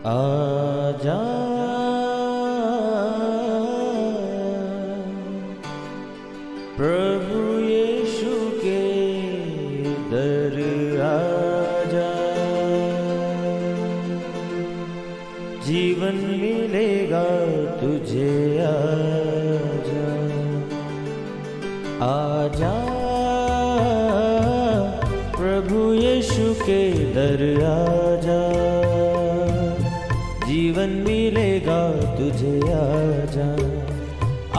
आजा प्रभु यीशु के दर आजा, जीवन मिलेगा तुझे। आजा आजा प्रभु यीशु के दर आजा, जीवन मिलेगा तुझे। आजा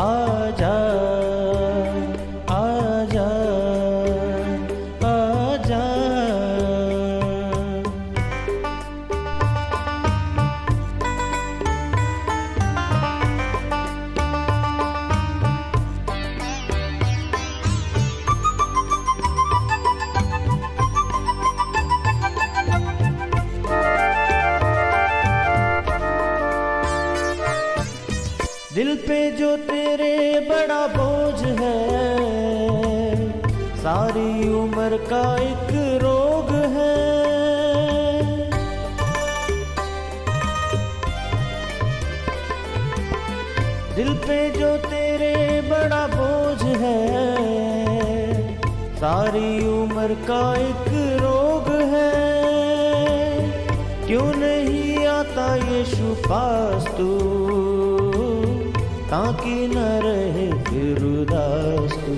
आजा आजा आजा। दिल पे जो तेरे बड़ा बोझ है, सारी उम्र का एक रोग है। दिल पे जो तेरे बड़ा बोझ है, सारी उम्र का एक रोग है। क्यों नहीं आता यीशु पास तू, ताकि न रहे फिर उदास तू।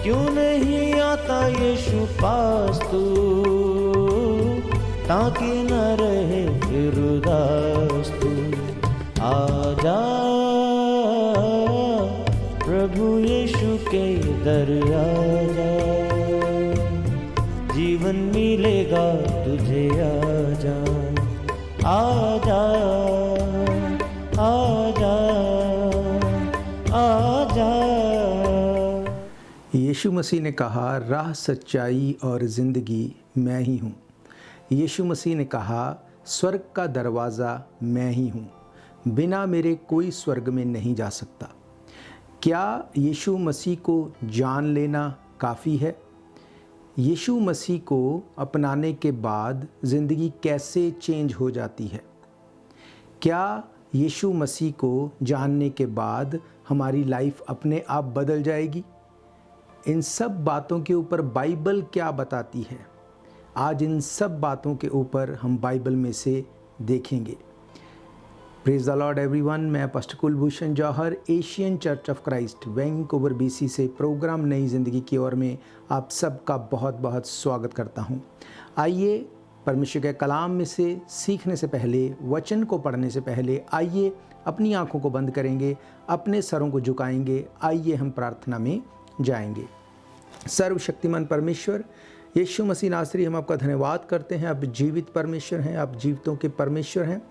क्यों नहीं आता यीशु पास तू, ताकि न रहे फिर उदास तू। आजा प्रभु यीशु के दर आजा, जीवन मिलेगा तुझे। आजा आजा आजा आजा। यीशु मसीह ने कहा, राह सच्चाई और ज़िंदगी मैं ही हूँ। यीशु मसीह ने कहा, स्वर्ग का दरवाज़ा मैं ही हूँ, बिना मेरे कोई स्वर्ग में नहीं जा सकता। क्या यीशु मसीह को जान लेना काफ़ी है? यीशु मसीह को अपनाने के बाद ज़िंदगी कैसे चेंज हो जाती है? क्या यीशु मसीह को जानने के बाद हमारी लाइफ अपने आप बदल जाएगी? इन सब बातों के ऊपर बाइबल क्या बताती है? आज इन सब बातों के ऊपर हम बाइबल में से देखेंगे। Praise the Lord everyone. मैं pastor Kulbhushan Johar, Asian church of Christ Vancouver BC से प्रोग्राम नई ज़िंदगी की ओर में आप सबका बहुत बहुत स्वागत करता हूं। आइए परमेश्वर के कलाम में से सीखने से पहले, वचन को पढ़ने से पहले, आइए अपनी आंखों को बंद करेंगे, अपने सरों को झुकाएंगे। आइए हम प्रार्थना में जाएंगे। सर्वशक्तिमान परमेश्वर यीशु मसीह नासरी, हम आपका धन्यवाद करते हैं। आप जीवित परमेश्वर हैं, आप जीवितों के परमेश्वर हैं।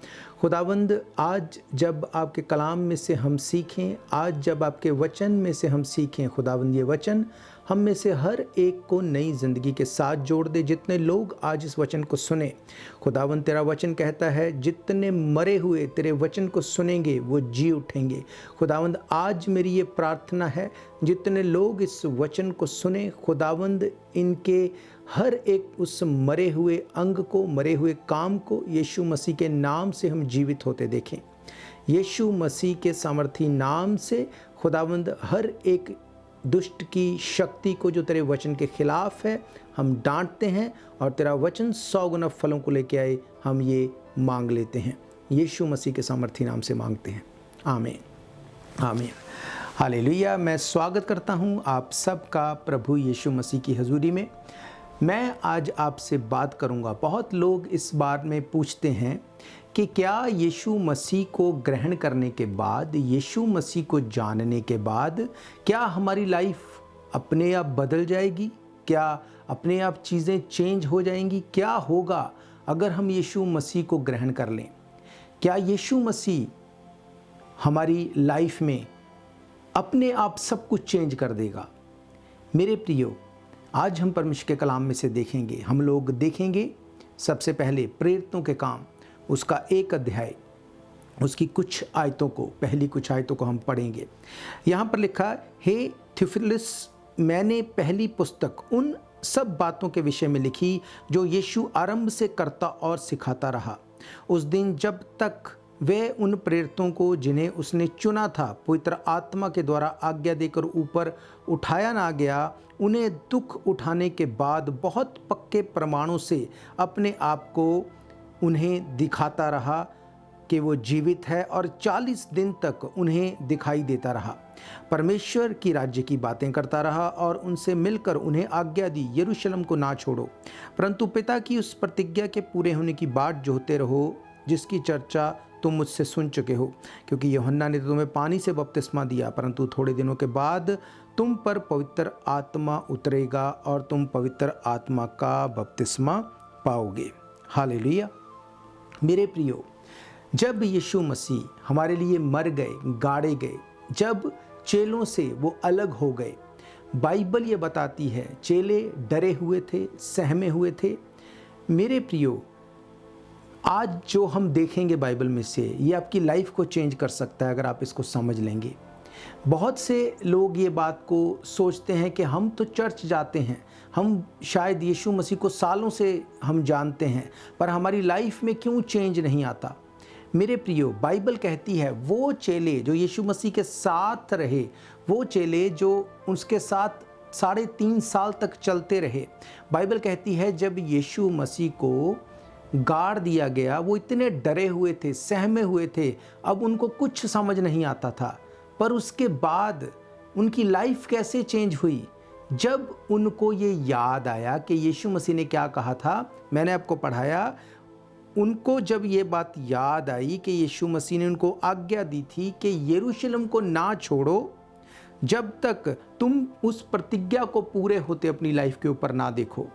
खुदावंद, आज जब आपके कलाम में से हम सीखें, आज जब आपके वचन में से हम सीखें, खुदावंद ये वचन हम में से हर एक को नई ज़िंदगी के साथ जोड़ दे। जितने लोग आज इस वचन को सुने, खुदावंद तेरा वचन कहता है जितने मरे हुए तेरे वचन को सुनेंगे वो जी उठेंगे। खुदावंद आज मेरी ये प्रार्थना है, जितने लोग इस वचन को सुने, खुदावंद इनके हर एक उस मरे हुए अंग को, मरे हुए काम को यीशु मसीह के नाम से हम जीवित होते देखें। यीशु मसीह के सामर्थी नाम से खुदावंद हर एक दुष्ट की शक्ति को जो तेरे वचन के खिलाफ है हम डांटते हैं, और तेरा वचन 100 गुना फलों को लेके आए, हम ये मांग लेते हैं। यीशु मसीह के सामर्थी नाम से मांगते हैं, आमीन आमीन हालेलुया। मैं स्वागत करता हूँ आप सबका प्रभु यीशु मसीह की हजूरी में। मैं आज आपसे बात करूँगा। बहुत लोग इस बार में पूछते हैं कि क्या यीशु मसीह को ग्रहण करने के बाद, यीशु मसीह को जानने के बाद क्या हमारी लाइफ अपने आप बदल जाएगी? क्या अपने आप चीज़ें चेंज हो जाएंगी? क्या होगा अगर हम यीशु मसीह को ग्रहण कर लें? क्या यीशु मसीह हमारी लाइफ में अपने आप सब कुछ चेंज कर देगा? मेरे प्रियो, आज हम परमेश्वर के कलाम में से देखेंगे। हम लोग देखेंगे सबसे पहले प्रेरितों के काम, उसका 1 अध्याय, उसकी कुछ आयतों को, पहली कुछ आयतों को हम पढ़ेंगे। यहाँ पर लिखा, हे थियोफिलस, मैंने पहली पुस्तक उन सब बातों के विषय में लिखी जो यीशु आरंभ से करता और सिखाता रहा। उस दिन जब तक वे उन प्रेरितों को जिन्हें उसने चुना था पवित्र आत्मा के द्वारा आज्ञा देकर ऊपर उठाया ना गया, उन्हें दुख उठाने के बाद बहुत पक्के प्रमाणों से अपने आप को उन्हें दिखाता रहा कि वो जीवित है, और 40 दिन तक उन्हें दिखाई देता रहा। परमेश्वर की राज्य की बातें करता रहा और उनसे मिलकर उन्हें आज्ञा दी, यरूशलेम को ना छोड़ो, परंतु पिता की उस प्रतिज्ञा के पूरे होने की बाट जोहते रहो जिसकी चर्चा तुम मुझसे सुन चुके हो। क्योंकि यूहन्ना ने तो तुम्हें पानी से बपतिस्मा दिया, परंतु थोड़े दिनों के बाद तुम पर पवित्र आत्मा उतरेगा और तुम पवित्र आत्मा का बपतिस्मा पाओगे। हालेलुया। मेरे प्रियो, जब यीशु मसीह हमारे लिए मर गए, गाड़े गए, जब चेलों से वो अलग हो गए, बाइबल ये बताती है चेले डरे हुए थे, सहमे हुए थे। मेरे प्रियो, आज जो हम देखेंगे बाइबल में से, ये आपकी लाइफ को चेंज कर सकता है अगर आप इसको समझ लेंगे। बहुत से लोग ये बात को सोचते हैं कि हम तो चर्च जाते हैं, हम शायद यीशु मसीह को सालों से हम जानते हैं, पर हमारी लाइफ में क्यों चेंज नहीं आता। मेरे प्रियो, बाइबल कहती है वो चेले जो यीशु मसीह के साथ रहे, वो चेले जो उसके साथ 3.5 साल तक चलते रहे, बाइबल कहती है जब यीशु मसीह को गाड़ दिया गया, वो इतने डरे हुए थे, सहमे हुए थे, अब उनको कुछ समझ नहीं आता था। पर उसके बाद उनकी लाइफ कैसे चेंज हुई, जब उनको ये याद आया कि यीशु मसीह ने क्या कहा था। मैंने आपको पढ़ाया, उनको जब ये बात याद आई कि यीशु मसीह ने उनको आज्ञा दी थी कि यरूशलेम को ना छोड़ो जब तक तुम उस प्रतिज्ञा को पूरे होते अपनी लाइफ के ऊपर ना देखो।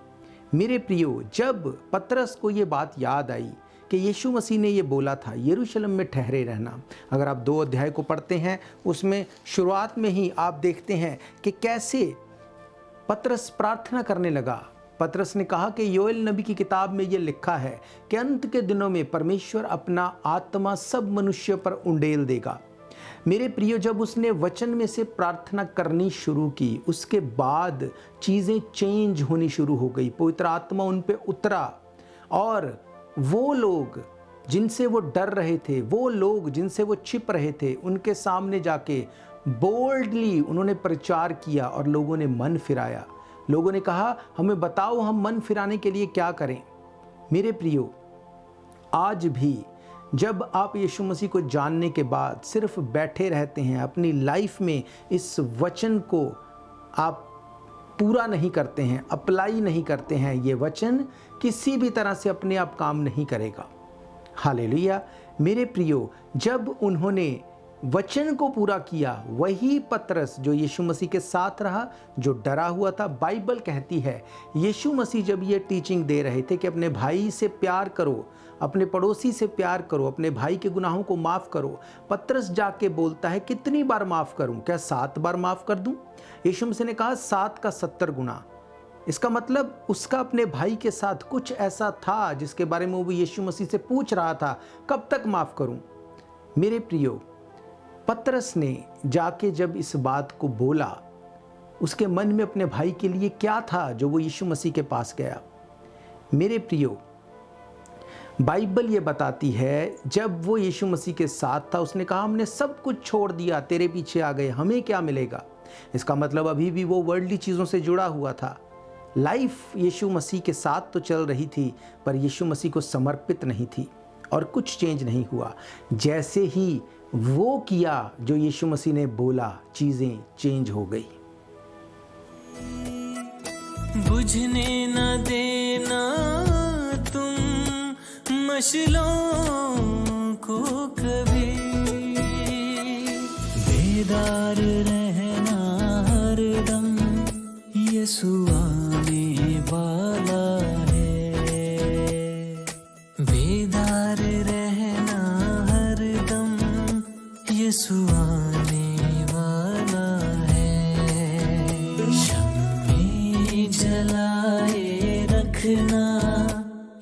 मेरे प्रियो, जब पतरस को ये बात याद आई कि यीशु मसीह ने ये बोला था यरूशलेम में ठहरे रहना, अगर आप 2 अध्याय को पढ़ते हैं उसमें शुरुआत में ही आप देखते हैं कि कैसे पतरस प्रार्थना करने लगा। पतरस ने कहा कि योएल नबी की किताब में ये लिखा है कि अंत के दिनों में परमेश्वर अपना आत्मा सब मनुष्य पर उंडेल देगा। मेरे प्रियो, जब उसने वचन में से प्रार्थना करनी शुरू की, उसके बाद चीज़ें चेंज होनी शुरू हो गई, पवित्र आत्मा उन पे उतरा, और वो लोग जिनसे वो डर रहे थे, वो लोग जिनसे वो छिप रहे थे, उनके सामने जाके बोल्डली उन्होंने प्रचार किया और लोगों ने मन फिराया। लोगों ने कहा हमें बताओ हम मन फिराने के लिए क्या करें। मेरे प्रियो, आज भी जब आप यीशु मसीह को जानने के बाद सिर्फ बैठे रहते हैं, अपनी लाइफ में इस वचन को आप पूरा नहीं करते हैं, अप्लाई नहीं करते हैं, ये वचन किसी भी तरह से अपने आप काम नहीं करेगा। हालेलुया। मेरे प्रियो, जब उन्होंने वचन को पूरा किया, वही पतरस जो यीशु मसीह के साथ रहा, जो डरा हुआ था, बाइबल कहती है यीशु मसीह जब ये टीचिंग दे रहे थे कि अपने भाई से प्यार करो, अपने पड़ोसी से प्यार करो, अपने भाई के गुनाहों को माफ़ करो, पतरस जाके बोलता है कितनी बार माफ़ करूं, क्या 7 बार माफ़ कर दूं? यीशु मसीह ने कहा 7 का 70 गुना। इसका मतलब उसका अपने भाई के साथ कुछ ऐसा था जिसके बारे में वो यीशु मसीह से पूछ रहा था, कब तक माफ़ करूं? मेरे प्रियो, पतरस ने जाके जब इस बात को बोला, उसके मन में अपने भाई के लिए क्या था जो वो यीशु मसीह के पास गया। मेरे प्रियो, बाइबल ये बताती है जब वो यीशु मसीह के साथ था, उसने कहा हमने सब कुछ छोड़ दिया, तेरे पीछे आ गए, हमें क्या मिलेगा? इसका मतलब अभी भी वो वर्ल्डली चीज़ों से जुड़ा हुआ था। लाइफ यीशु मसीह के साथ तो चल रही थी, पर यीशु मसीह को समर्पित नहीं थी और कुछ चेंज नहीं हुआ। जैसे ही वो किया जो यीशु मसीह ने बोला, चीज़ें चेंज हो गई। बुझने न देना तुम मशलों को कभी, बेदार रहना हरदम, यीशु आने वाला है। बेदार रहना हरदम, यीशु आने वाला है। शम्मे जलाए रखना,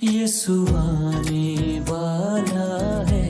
यीशु आने वाला है।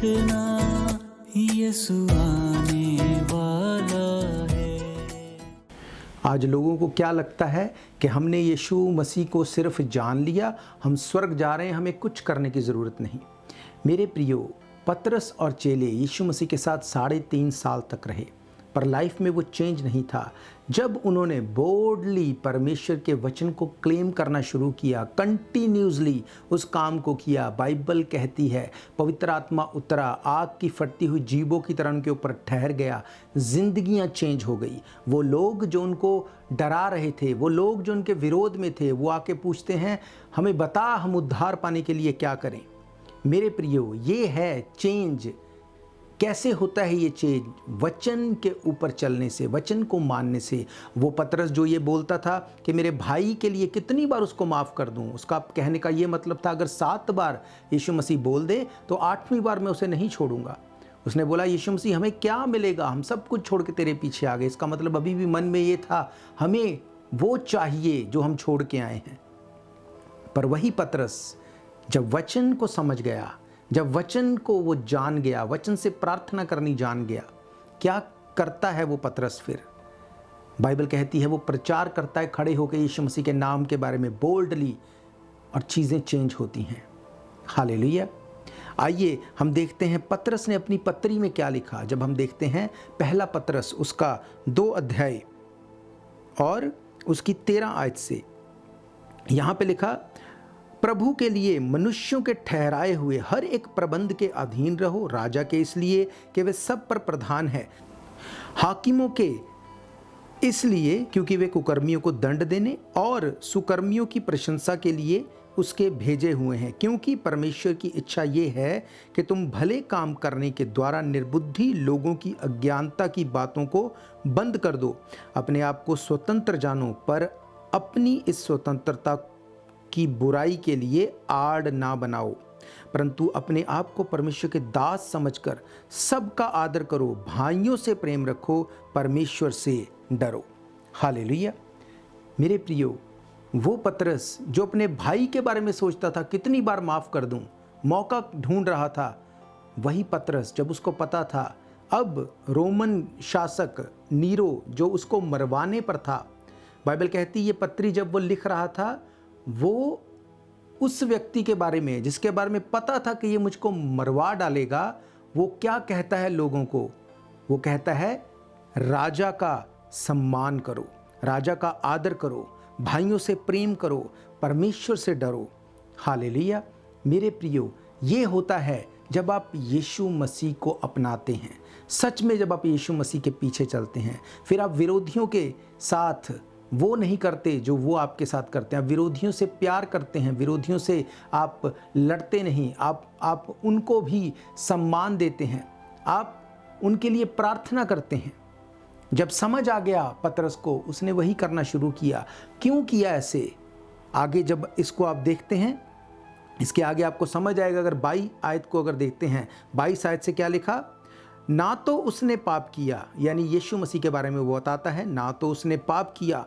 देखना यीशु आने वाला है। आज लोगों को क्या लगता है कि हमने यीशु मसीह को सिर्फ जान लिया, हम स्वर्ग जा रहे हैं, हमें कुछ करने की ज़रूरत नहीं। मेरे प्रियो, पतरस और चेले यीशु मसीह के साथ 3.5 साल तक रहे, पर लाइफ में वो चेंज नहीं था। जब उन्होंने बोल्डली परमेश्वर के वचन को क्लेम करना शुरू किया, कंटिन्यूसली उस काम को किया, बाइबल कहती है पवित्र आत्मा उतरा, आग की फटती हुई जीवों की तरह उनके ऊपर ठहर गया, जिंदगियां चेंज हो गई। वो लोग जो उनको डरा रहे थे, वो लोग जो उनके विरोध में थे, वो आके पूछते हैं हमें बता हम उद्धार पाने के लिए क्या करें। मेरे प्रियो, ये है चेंज। कैसे होता है ये चेंज? वचन के ऊपर चलने से, वचन को मानने से। वो पतरस जो ये बोलता था कि मेरे भाई के लिए कितनी बार उसको माफ़ कर दूं, उसका कहने का ये मतलब था अगर 7 बार यीशु मसीह बोल दे तो 8वीं बार मैं उसे नहीं छोड़ूंगा। उसने बोला यीशु मसीह हमें क्या मिलेगा, हम सब कुछ छोड़ के तेरे पीछे आ गए। इसका मतलब अभी भी मन में ये था हमें वो चाहिए जो हम छोड़ के आए हैं। पर वही पतरस जब वचन को समझ गया, जब वचन को वो जान गया, वचन से प्रार्थना करनी जान गया, क्या करता है वो पतरस फिर? बाइबल कहती है वो प्रचार करता है खड़े होकर यीशु मसीह के नाम के बारे में बोल्डली, और चीज़ें चेंज होती हैं। हालेलुया। आइए हम देखते हैं पतरस ने अपनी पत्री में क्या लिखा। जब हम देखते हैं पहला पतरस उसका 2 अध्याय और उसकी 13 आयत से, यहाँ पे लिखा प्रभु के लिए मनुष्यों के ठहराए हुए हर एक प्रबंध के अधीन रहो, राजा के इसलिए कि वे सब पर प्रधान है, हाकिमों के इसलिए क्योंकि वे कुकर्मियों को दंड देने और सुकर्मियों की प्रशंसा के लिए उसके भेजे हुए हैं। क्योंकि परमेश्वर की इच्छा ये है कि तुम भले काम करने के द्वारा निर्बुद्धि लोगों की अज्ञानता की बातों को बंद कर दो। अपने आप को स्वतंत्र जानो, पर अपनी इस स्वतंत्रता की बुराई के लिए आड़ ना बनाओ, परंतु अपने आप को परमेश्वर के दास समझकर सबका आदर करो, भाइयों से प्रेम रखो, परमेश्वर से डरो। हालेलुया। मेरे प्रियो, वो पतरस जो अपने भाई के बारे में सोचता था कितनी बार माफ़ कर दूं, मौका ढूंढ रहा था, वही पतरस जब उसको पता था अब रोमन शासक नीरो जो उसको मरवाने पर था, बाइबल कहती ये पत्री जब वो लिख रहा था वो उस व्यक्ति के बारे में जिसके बारे में पता था कि ये मुझको मरवा डालेगा, वो क्या कहता है लोगों को? वो कहता है राजा का सम्मान करो, राजा का आदर करो, भाइयों से प्रेम करो, परमेश्वर से डरो। हालेलुया। मेरे प्रियो, ये होता है जब आप यीशु मसीह को अपनाते हैं, सच में जब आप यीशु मसीह के पीछे चलते हैं, फिर आप विरोधियों के साथ वो नहीं करते जो वो आपके साथ करते हैं। आप विरोधियों से प्यार करते हैं, विरोधियों से आप लड़ते नहीं, आप उनको भी सम्मान देते हैं, आप उनके लिए प्रार्थना करते हैं। जब समझ आ गया पतरस को, उसने वही करना शुरू किया। क्यों किया ऐसे? आगे जब इसको आप देखते हैं, इसके आगे आपको समझ आएगा। अगर 22 आयत को अगर देखते हैं, 22 आयत से क्या लिखा? ना तो उसने पाप किया, यानी यीशु मसीह के बारे में वो बताता है, ना तो उसने पाप किया,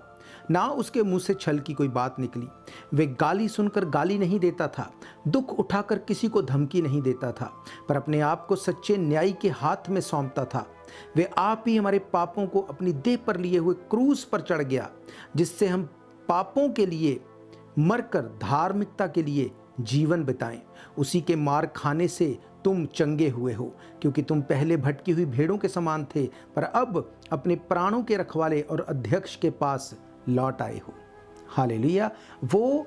ना उसके मुंह से छल की कोई बात निकली। वे गाली सुनकर गाली नहीं देता था, दुख उठाकर किसी को धमकी नहीं देता था, पर अपने आप को सच्चे न्यायी के हाथ में सौंपता था। वे आप ही हमारे पापों को अपनी देह पर लिए हुए क्रूस पर चढ़ गया, जिससे हम पापों के लिए मरकर धार्मिकता के लिए जीवन बिताएं। उसी के मार खाने से तुम चंगे हुए हो, क्योंकि तुम पहले भटकी हुई भेड़ों के समान थे, पर अब अपने प्राणों के रखवाले और अध्यक्ष के पास लौट आए हो। हालेलुया। वो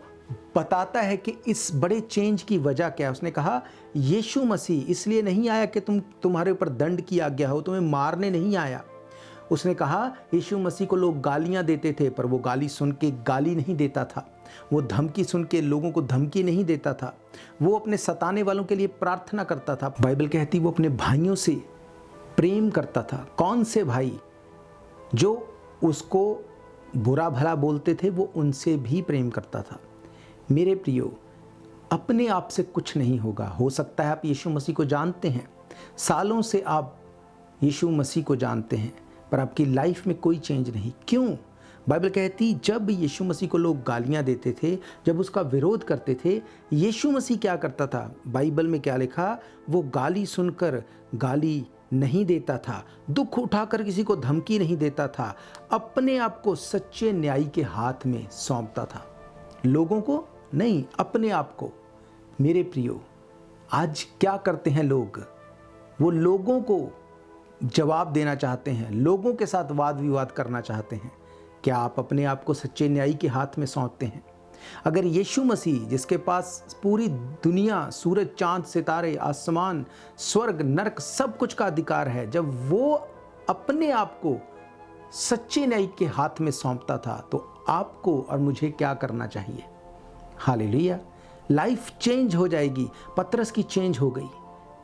बताता है कि इस बड़े चेंज की वजह क्या है। उसने कहा यीशु मसीह इसलिए नहीं आया कि तुम्हारे ऊपर दंड की आज्ञा हो, तुम्हें मारने नहीं आया। उसने कहा यीशु मसीह को लोग गालियां देते थे, पर वो गाली सुन के गाली नहीं देता था, वो धमकी सुन के लोगों को धमकी नहीं देता था, वो अपने सताने वालों के लिए प्रार्थना करता था। बाइबल कहती वो अपने भाइयों से प्रेम करता था। कौन से भाई? जो उसको बुरा भला बोलते थे, वो उनसे भी प्रेम करता था। मेरे प्रियो, अपने आप से कुछ नहीं होगा। हो सकता है आप यीशु मसीह को जानते हैं, सालों से आप यीशु मसीह को जानते हैं, पर आपकी लाइफ में कोई चेंज नहीं। क्यों? बाइबल कहती जब यीशु मसीह को लोग गालियां देते थे, जब उसका विरोध करते थे, यीशु मसीह क्या करता था? बाइबल में क्या लिखा? वो गाली सुनकर गाली नहीं देता था, दुख उठाकर किसी को धमकी नहीं देता था, अपने आप को सच्चे न्यायी के हाथ में सौंपता था। लोगों को नहीं, अपने आप को। मेरे प्रियो, आज क्या करते हैं लोग? वो लोगों को जवाब देना चाहते हैं, लोगों के साथ वाद विवाद करना चाहते हैं। क्या आप अपने आप को सच्चे न्यायी के हाथ में सौंपते हैं? अगर यीशु मसीह, जिसके पास पूरी दुनिया, सूरज, चांद, सितारे, आसमान, स्वर्ग, नरक, सब कुछ का अधिकार है, जब वो अपने आप को सच्चे न्यायी के हाथ में सौंपता था, तो आपको और मुझे क्या करना चाहिए? हालेलुया! लाइफ चेंज हो जाएगी। पतरस की चेंज हो गई।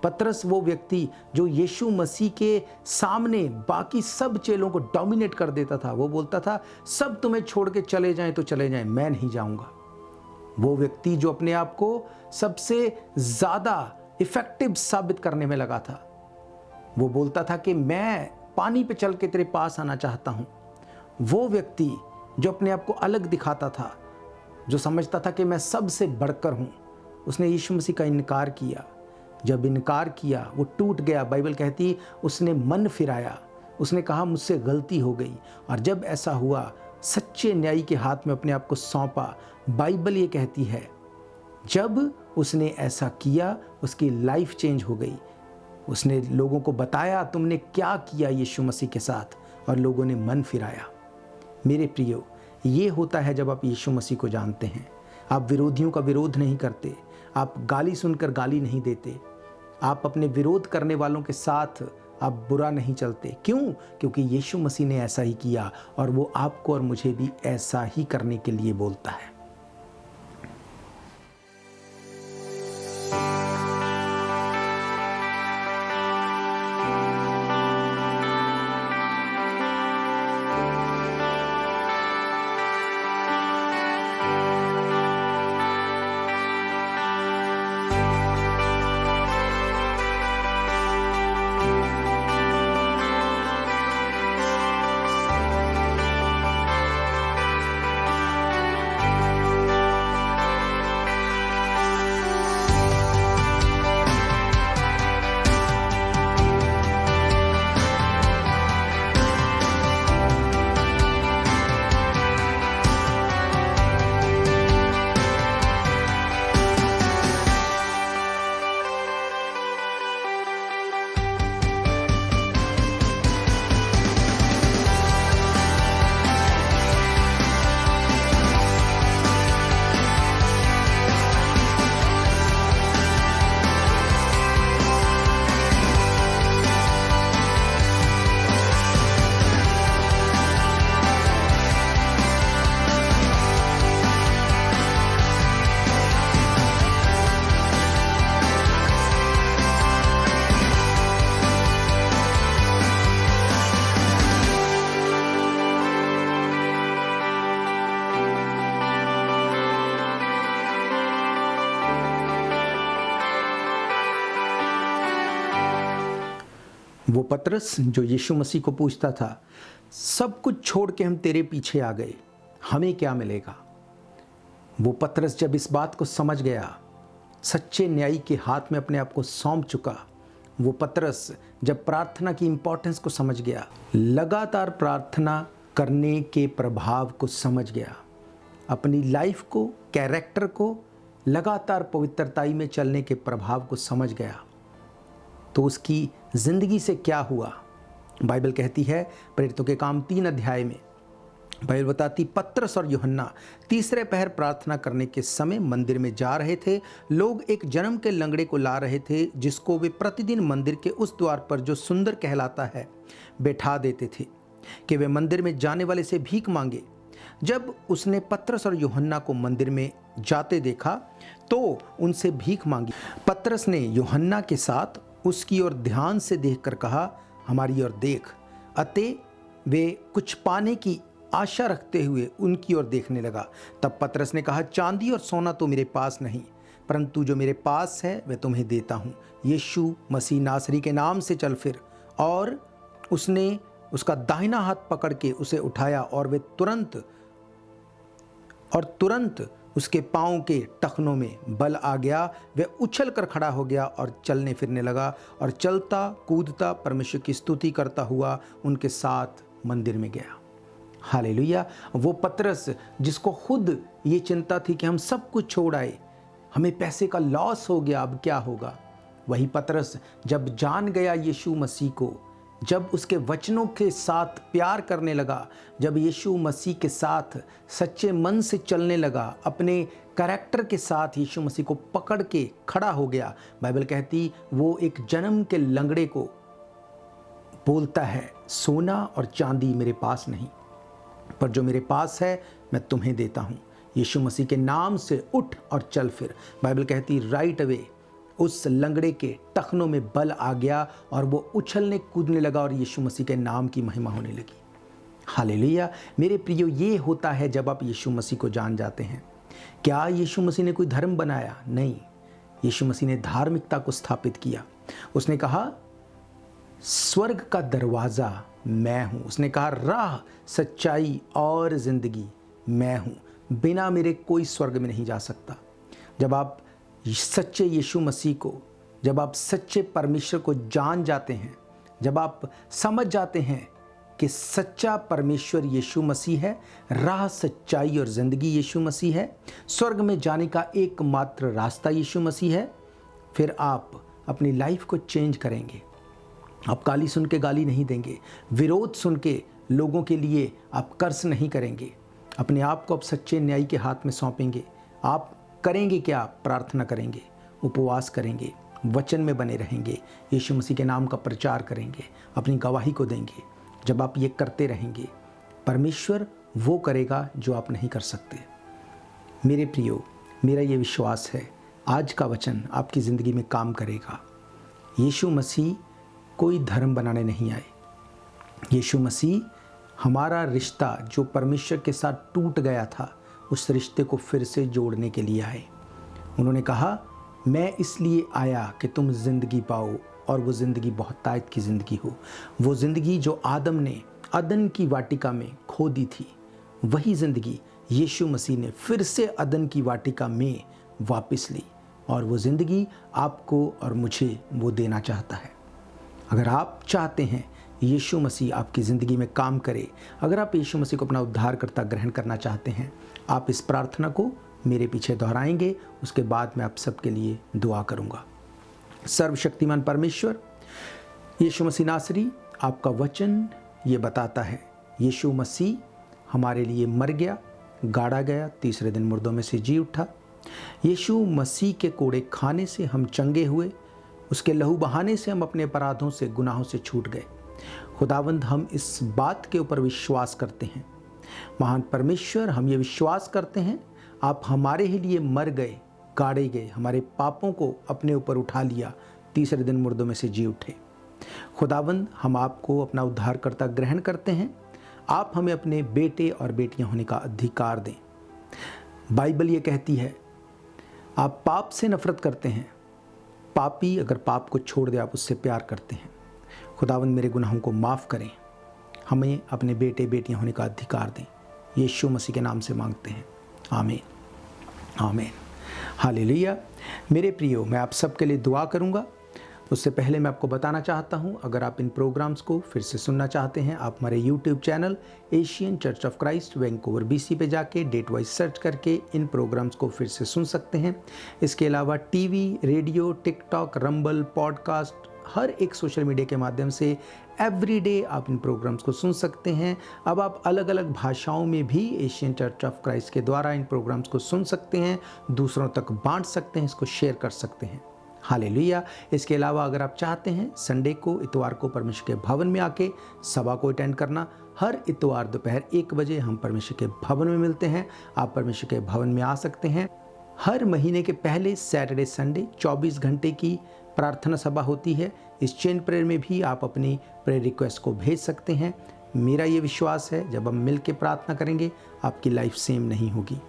पतरस वो व्यक्ति जो यीशु मसीह के सामने बाकी सब चेलों को डोमिनेट कर देता था। वो बोलता था सब तुम्हें छोड़ के चले जाएं तो चले जाएं, मैं नहीं जाऊंगा। वो व्यक्ति जो अपने आप को सबसे ज़्यादा इफेक्टिव साबित करने में लगा था। वो बोलता था कि मैं पानी पे चल के तेरे पास आना चाहता हूँ। वो व्यक्ति जो अपने आप को अलग दिखाता था, जो समझता था कि मैं सबसे बढ़कर हूँ, उसने यीशु मसीह का इनकार किया। जब इनकार किया, वो टूट गया। बाइबल कहती उसने मन फिराया, उसने कहा मुझसे गलती हो गई। और जब ऐसा हुआ, सच्चे न्यायी के हाथ में अपने आप को सौंपा। बाइबल ये कहती है जब उसने ऐसा किया, उसकी लाइफ चेंज हो गई। उसने लोगों को बताया तुमने क्या किया यीशु मसीह के साथ, और लोगों ने मन फिराया। मेरे प्रियो, ये होता है जब आप यीशु मसीह को जानते हैं। आप विरोधियों का विरोध नहीं करते, आप गाली सुनकर गाली नहीं देते, आप अपने विरोध करने वालों के साथ आप बुरा नहीं चलते। क्यों? क्योंकि यीशु मसीह ने ऐसा ही किया, और वो आपको और मुझे भी ऐसा ही करने के लिए बोलता है। वो पतरस जो यीशु मसीह को पूछता था, सब कुछ छोड़ के हम तेरे पीछे आ गए, हमें क्या मिलेगा? वो पतरस जब इस बात को समझ गया, सच्चे न्यायी के हाथ में अपने आप को सौंप चुका, वो पतरस जब प्रार्थना की इंपॉर्टेंस को समझ गया, लगातार प्रार्थना करने के प्रभाव को समझ गया, अपनी लाइफ को, कैरेक्टर को, लगातार पवित्रताई में चलने के प्रभाव को समझ गया, तो उसकी ज़िंदगी से क्या हुआ? बाइबल कहती है प्रेरितों के काम 3 अध्याय में, बाइबल बताती पतरस और यूहन्ना तीसरे पहर प्रार्थना करने के समय मंदिर में जा रहे थे। लोग एक जन्म के लंगड़े को ला रहे थे, जिसको वे प्रतिदिन मंदिर के उस द्वार पर जो सुंदर कहलाता है बैठा देते थे कि वे मंदिर में जाने वाले से भीख मांगे। जब उसने पतरस और यूहन्ना को मंदिर में जाते देखा तो उनसे भीख मांगी। पतरस ने यूहन्ना के साथ उसकी ओर ध्यान से देखकर कहा, हमारी ओर देख। अतः वे कुछ पाने की आशा रखते हुए उनकी ओर देखने लगा। तब पतरस ने कहा, चांदी और सोना तो मेरे पास नहीं, परंतु जो मेरे पास है वह तुम्हें देता हूँ। यीशु मसीह नासरी के नाम से चल फिर। और उसने उसका दाहिना हाथ पकड़ के उसे उठाया और वे तुरंत उसके पाँव के टखनों में बल आ गया। वह उछल कर खड़ा हो गया और चलने फिरने लगा और चलता कूदता परमेश्वर की स्तुति करता हुआ उनके साथ मंदिर में गया। हालेलुया। वो पतरस जिसको खुद ये चिंता थी कि हम सब कुछ छोड़ आए, हमें पैसे का लॉस हो गया, अब क्या होगा, वही पतरस जब जान गया यीशु मसीह को, जब उसके वचनों के साथ प्यार करने लगा, जब यीशु मसीह के साथ सच्चे मन से चलने लगा, अपने कैरेक्टर के साथ यीशु मसीह को पकड़ के खड़ा हो गया, बाइबल कहती वो एक जन्म के लंगड़े को बोलता है, सोना और चांदी मेरे पास नहीं, पर जो मेरे पास है मैं तुम्हें देता हूँ। यीशु मसीह के नाम से उठ और चल फिर। बाइबल कहती राइट अवे उस लंगड़े के टखनों में बल आ गया और वो उछलने कूदने लगा और यीशु मसीह के नाम की महिमा होने लगी। हालेलुया। मेरे प्रियो, ये होता है जब आप यीशु मसीह को जान जाते हैं। क्या यीशु मसीह ने कोई धर्म बनाया? नहीं, यीशु मसीह ने धार्मिकता को स्थापित किया। उसने कहा स्वर्ग का दरवाज़ा मैं हूँ। उसने कहा राह, सच्चाई और ज़िंदगी मैं हूँ, बिना मेरे कोई स्वर्ग में नहीं जा सकता। जब आप सच्चे यीशु मसीह को, जब आप सच्चे परमेश्वर को जान जाते हैं, जब आप समझ जाते हैं कि सच्चा परमेश्वर यीशु मसीह है, राह, सच्चाई और ज़िंदगी यीशु मसीह है, स्वर्ग में जाने का एकमात्र रास्ता यीशु मसीह है, फिर आप अपनी लाइफ को चेंज करेंगे। आप गाली सुन के गाली नहीं देंगे, विरोध सुन के लोगों के लिए आप कर्ज नहीं करेंगे, अपने आप को आप सच्चे न्याय के हाथ में सौंपेंगे। आप करेंगे क्या? प्रार्थना करेंगे, उपवास करेंगे, वचन में बने रहेंगे, यीशु मसीह के नाम का प्रचार करेंगे, अपनी गवाही को देंगे। जब आप ये करते रहेंगे, परमेश्वर वो करेगा जो आप नहीं कर सकते। मेरे प्रियो, मेरा ये विश्वास है आज का वचन आपकी ज़िंदगी में काम करेगा। यीशु मसीह कोई धर्म बनाने नहीं आए। यीशु मसीह हमारा रिश्ता जो परमेश्वर के साथ टूट गया था, उस रिश्ते को फिर से जोड़ने के लिए आए। उन्होंने कहा मैं इसलिए आया कि तुम ज़िंदगी पाओ और वो ज़िंदगी बहुतायत की ज़िंदगी हो। वो ज़िंदगी जो आदम ने अदन की वाटिका में खो दी थी, वही ज़िंदगी यीशु मसीह ने फिर से अदन की वाटिका में वापस ली, और वो ज़िंदगी आपको और मुझे वो देना चाहता है। अगर आप चाहते हैं यीशु मसीह आपकी ज़िंदगी में काम करे, अगर आप यीशु मसीह को अपना उद्धारकर्ता ग्रहण करना चाहते हैं, आप इस प्रार्थना को मेरे पीछे दोहराएंगे। उसके बाद मैं आप सबके लिए दुआ करूंगा। सर्वशक्तिमान परमेश्वर, यीशु मसीह नासरी, आपका वचन ये बताता है यीशु मसीह हमारे लिए मर गया, गाड़ा गया, तीसरे दिन मुर्दों में से जी उठा। यीशु मसीह के कोड़े खाने से हम चंगे हुए, उसके लहू बहाने से हम अपने अपराधों से, गुनाहों से छूट गए। खुदावंद, हम इस बात के ऊपर विश्वास करते हैं। महान परमेश्वर, हम ये विश्वास करते हैं आप हमारे ही लिए मर गए, गाड़े गए, हमारे पापों को अपने ऊपर उठा लिया, तीसरे दिन मुर्दों में से जी उठे। खुदावंद, हम आपको अपना उद्धारकर्ता ग्रहण करते हैं। आप हमें अपने बेटे और बेटियां होने का अधिकार दें। बाइबल ये कहती है आप पाप से नफरत करते हैं, पापी अगर पाप को छोड़ दे आप उससे प्यार करते हैं। खुदावंद, मेरे गुनाहों को माफ़ करें, हमें अपने बेटे बेटियां होने का अधिकार दें। यीशु मसीह के नाम से मांगते हैं, आमीन, आमीन, हालेलुया। मेरे प्रियो, मैं आप सबके लिए दुआ करूंगा। उससे पहले मैं आपको बताना चाहता हूं, अगर आप इन प्रोग्राम्स को फिर से सुनना चाहते हैं, आप हमारे YouTube channel Asian church of Christ Vancouver BC पे जाके डेट वाइज सर्च करके इन प्रोग्राम्स को फिर से सुन सकते हैं। इसके अलावा TV, radio, TikTok, Rumble, podcast, हर एक सोशल मीडिया के माध्यम से एवरीडे आप इन प्रोग्राम्स को सुन सकते हैं। अब आप अलग अलग भाषाओं में भी एशियन चर्च ऑफ क्राइस्ट के द्वारा इन प्रोग्राम्स को सुन सकते हैं, दूसरों तक बांट सकते हैं, इसको शेयर कर सकते हैं। हालेलुया। इसके अलावा अगर आप चाहते हैं संडे को, इतवार को परमेश्वर के भवन में आके सभा को अटेंड करना, हर इतवार दोपहर 1 बजे हम परमेश्वर के भवन में मिलते हैं। आप परमेश्वर के भवन में आ सकते हैं। हर महीने के पहले सैटरडे संडे 24 घंटे की प्रार्थना सभा होती है। इस चेन प्रेयर में भी आप अपनी प्रेयर रिक्वेस्ट को भेज सकते हैं। मेरा ये विश्वास है जब हम मिल के प्रार्थना करेंगे आपकी लाइफ सेम नहीं होगी।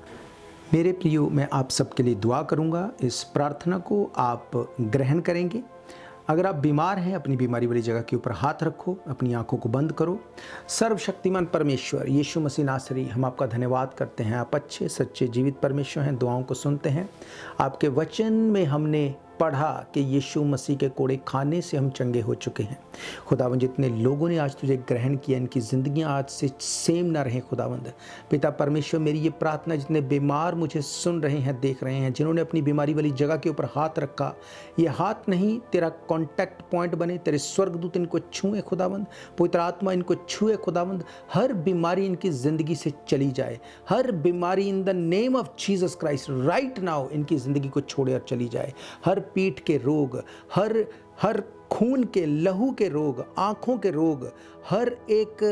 मेरे प्रियो, मैं आप सबके लिए दुआ करूंगा। इस प्रार्थना को आप ग्रहण करेंगे। अगर आप बीमार हैं, अपनी बीमारी वाली जगह के ऊपर हाथ रखो, अपनी आंखों को बंद करो। सर्वशक्तिमान परमेश्वर यीशु मसीह नासरी, हम आपका धन्यवाद करते हैं। आप अच्छे सच्चे जीवित परमेश्वर हैं, दुआओं को सुनते हैं। आपके वचन में हमने पढ़ा कि यीशु मसीह के कोड़े खाने से हम चंगे हो चुके हैं। खुदावंद, जितने लोगों ने आज तुझे ग्रहण किया, इनकी ज़िंदगियां आज से सेम ना रहें। खुदावंद पिता परमेश्वर, मेरी ये प्रार्थना, जितने बीमार मुझे सुन रहे हैं, देख रहे हैं, जिन्होंने अपनी बीमारी वाली जगह के ऊपर हाथ रखा, ये हाथ नहीं तेरा कॉन्टैक्ट पॉइंट बने, तेरे स्वर्गदूत इनको छुए खुदावंद, पवित्र आत्मा इनको छुए खुदावंद। हर बीमारी इनकी ज़िंदगी से चली जाए, हर बीमारी in the name of Jesus Christ right now इनकी ज़िंदगी को छोड़े और चली जाए। हर पीठ के रोग, हर खून के लहू के रोग, आँखों के रोग, हर एक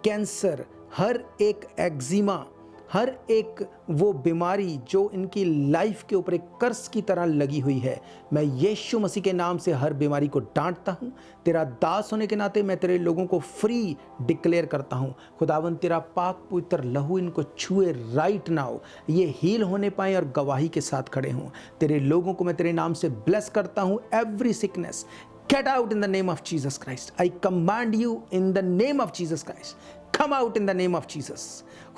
कैंसर, हर एक एक्जिमा, हर एक वो बीमारी जो इनकी लाइफ के ऊपर एक कर्स की तरह लगी हुई है, मैं यीशु मसीह के नाम से हर बीमारी को डांटता हूँ। तेरा दास होने के नाते मैं तेरे लोगों को फ्री डिक्लेयर करता हूँ। खुदावन, तेरा पाक पवित्र लहू इनको छुए राइट नाउ, ये हील होने पाए और गवाही के साथ खड़े हों। तेरे लोगों को मैं तेरे नाम से ब्लेस करता हूँ। Every sickness get out in the name of Jesus Christ. I command you in the name of Jesus Christ. Come out in the name of Jesus.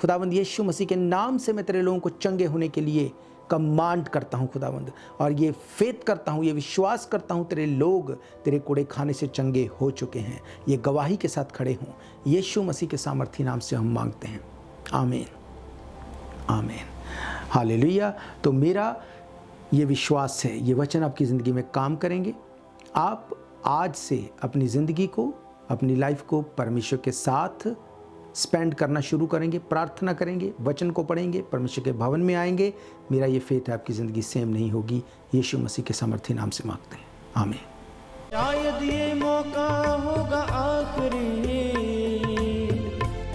खुदावंद, यीशु मसीह के नाम से मैं तेरे लोगों को चंगे होने के लिए कमांड करता हूँ खुदावंद, और ये फेथ करता हूँ, ये विश्वास करता हूँ तेरे लोग तेरे कोड़े खाने से चंगे हो चुके हैं। ये गवाही के साथ खड़े हों। यीशु मसीह के सामर्थी नाम से हम मांगते हैं, आमीन आमीन हालेलुया। तो मेरा ये विश्वास है, ये वचन आपकी ज़िंदगी में काम करेंगे। आप आज से अपनी ज़िंदगी को, अपनी लाइफ को परमेश्वर के साथ स्पेंड करना शुरू करेंगे, प्रार्थना करेंगे, वचन को पढ़ेंगे, परमेश्वर के भवन में आएंगे। मेरा ये फेथ है आपकी ज़िंदगी सेम नहीं होगी। यीशु मसीह के सामर्थी नाम से मांगते हैं, आमीन। शायद ये मौका होगा आखिरी,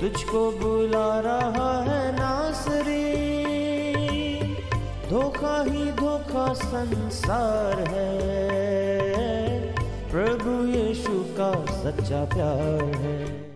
तुझको बुला रहा है नासरी। धोखा ही धोखा संसार है, प्रभु यीशु का सच्चा प्यार है।